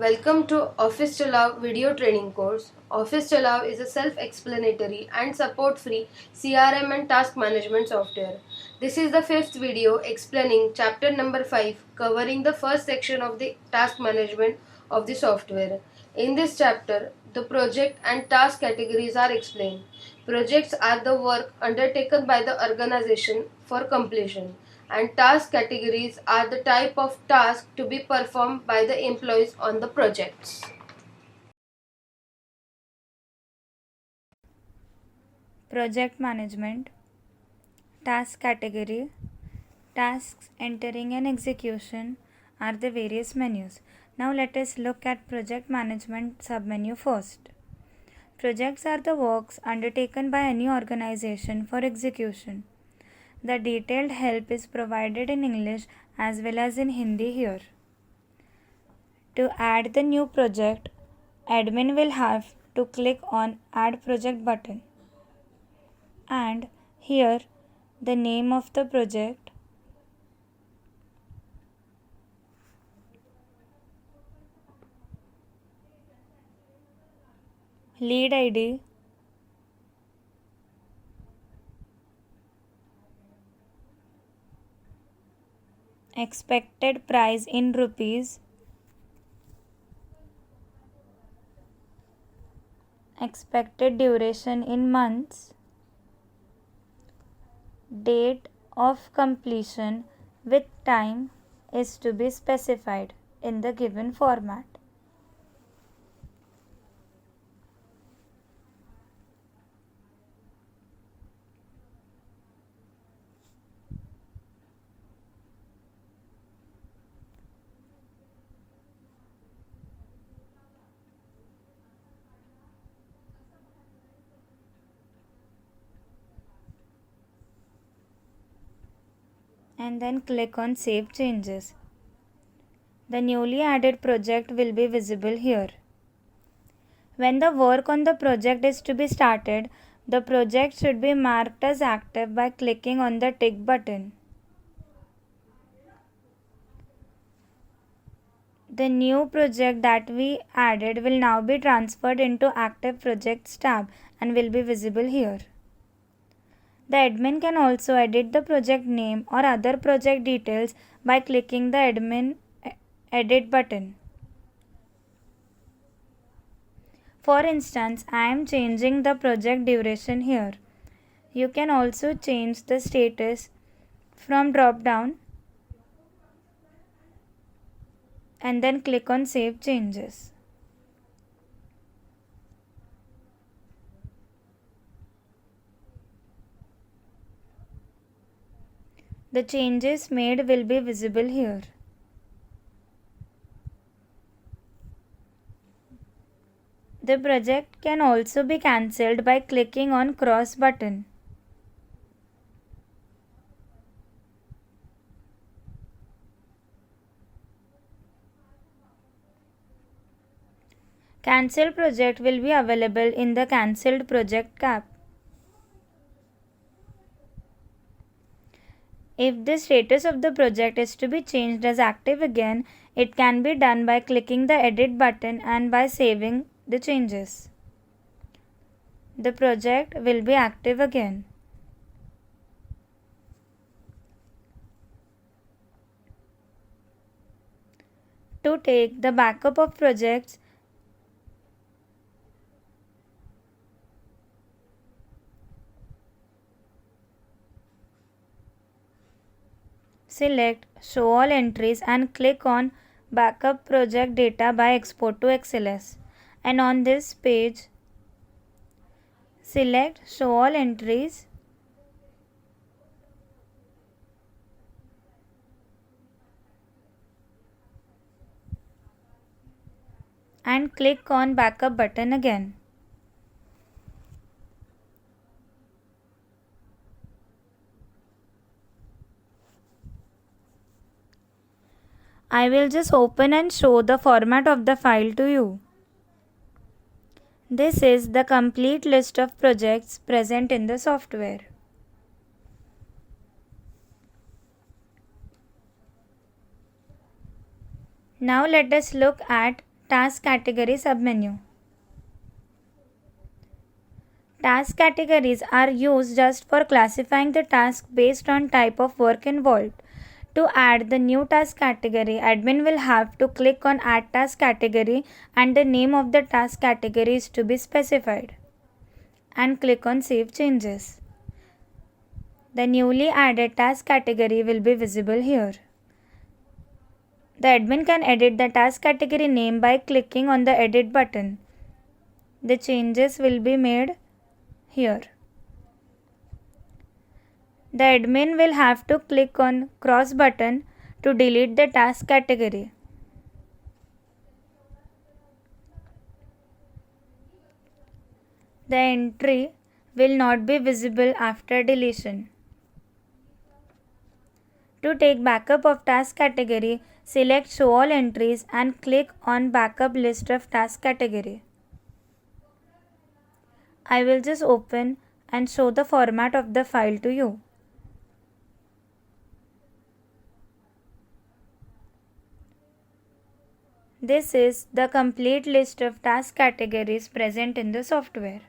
Welcome to Office to Love video training course. Office to Love is a self-explanatory and support-free CRM and task management software. This is the fifth video explaining chapter number 5 covering the first section of the task management of the software. In this chapter, the project and task categories are explained. Projects are the work undertaken by the organization for completion, and task categories are the type of task to be performed by the employees on the projects. Project management, task category, tasks entering and execution are the various menus. Now let us look at project management submenu first. Projects are the works undertaken by any organization for execution. The detailed help is provided in English as well as in Hindi here. To add the new project, admin will have to click on Add Project button. And here the name of the project, lead ID, expected price in rupees, expected duration in months, date of completion with time is to be specified in the given format. And then click on Save Changes. The newly added project will be visible here. When the work on the project is to be started, the project should be marked as active by clicking on the tick button. The new project that we added will now be transferred into Active Projects tab and will be visible here. The admin can also edit the project name or other project details by clicking the Admin Edit button. For instance, I am changing the project duration here. You can also change the status from drop down and then click on Save Changes. The changes made will be visible here. The project can also be cancelled by clicking on cross button. Cancel project will be available in the cancelled project tab. If the status of the project is to be changed as active again, it can be done by clicking the edit button and by saving the changes. The project will be active again. To take the backup of projects, select Show All Entries and click on Backup Project Data by Export to XLS. And on this page, select Show All Entries and click on Backup button again. I will just open and show the format of the file to you. This is the complete list of projects present in the software. Now let us look at Task category submenu. Task categories are used just for classifying the task based on type of work involved. To add the new task category, admin will have to click on Add Task Category and the name of the task category is to be specified. And click on Save Changes. The newly added task category will be visible here. The admin can edit the task category name by clicking on the Edit button. The changes will be made here. The admin will have to click on Cross button to delete the task category. The entry will not be visible after deletion. To take backup of task category, select Show All Entries and click on Backup List of Task Category. I will just open and show the format of the file to you. This is the complete list of task categories present in the software.